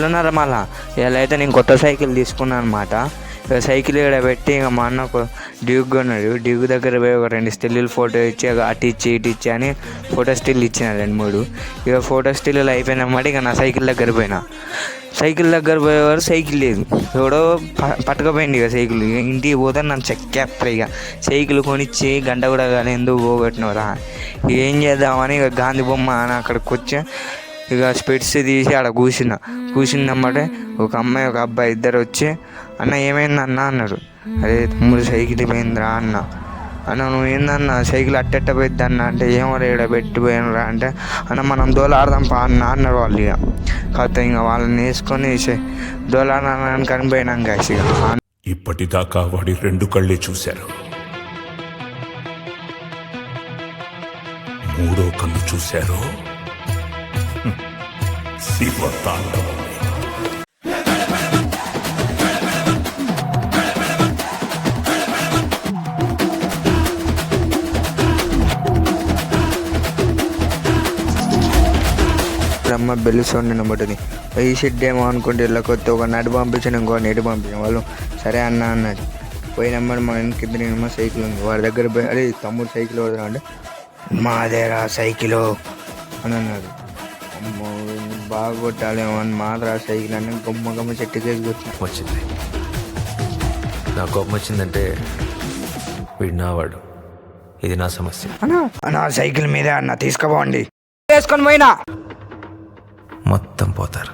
ఉన్నారు మళ్ళా. ఇలా అయితే నేను కొత్త సైకిల్ తీసుకున్నాను అనమాట. ఇక సైకిల్ ఇక్కడ పెట్టి ఇక మా అన్న ఒక డ్యూక్ కొన్నాడు. డ్యూక్ దగ్గర పోయి ఒక 2 స్టిల్లు ఫోటో ఇచ్చి అటు ఇచ్చి అని ఫోటో స్టిల్ ఇచ్చిన 2-3. ఇక ఫోటో స్టిల్లు అయిపోయినమాట. ఇక నా సైకిల్ దగ్గర పోయినా. సైకిల్ దగ్గర పోయేవారు సైకిల్ లేదు. ఎవడో పట్టుకపోయింది ఇక సైకిల్. ఇక ఇంటికి పోతే నన్ను చెక్కేస్తారు. ఇక సైకిల్ కొనిచ్చి గంట కూడా కానీ ఎందుకు పోగొట్టినవరా. ఇక ఏం చేద్దామని ఇక గాంధీ బొమ్మ అని అక్కడికి వచ్చి ఇక స్పెట్స్ తీసి ఆడ కూర్చుందన్నమాట. ఒక అమ్మాయి ఒక అబ్బాయి ఇద్దరు వచ్చి, అన్న ఏమైంది అన్న అన్నారు. అదే తమ్ముడు సైకిల్ పోయిందిరా అన్న. నువ్వు ఏందన్న సైకిల్ అట్టెట్ట పోయిద్ది అన్న అంటే, ఏమో రేడ పెట్టిపోయినరా అంటే, అన్న మనం దోలాడదాం పా అన్న అన్నారు వాళ్ళు. ఇక కాకపోతే ఇంకా వాళ్ళని వేసుకొని దోలాడడానికి కనిపోయినాం కాసి. ఇప్పటిదాకా వాడి 2 కళ్ళే చూశారు, 3వ కన్ను చూశారు. శివతాండవం. అమ్మ బెల్లి సౌండ్ వినబడుతుంది. ఈ షెడ్ ఏమో అనుకుంటే ఇలా కొత్త ఒక నడు పంపించాను, ఇంకో నెడు పంపించాను. వాళ్ళు సరే అన్న అన్నది. పోయినమ్మడి మా ఇంటికి 2 సైకిల్ ఉంది. వాడి దగ్గర పోయి, అదే తమ్ముడు సైకిల్ వదరా అంటే, మాదేరా సైకిల్ అని అన్నాడు. అమ్మో బాగా కొట్టాలేమో అని మాదిరా సైకిల్ అని గమ్మ చెట్టుకేసి వచ్చింది. నాకు కోపం వచ్చిందంటే వీడు నావాడు, ఇది నా సమస్య. అన్న సైకిల్ మీదే అన్న తీసుకుపోండి. వేసుకొని పోయినా మొత్తం పోతారు.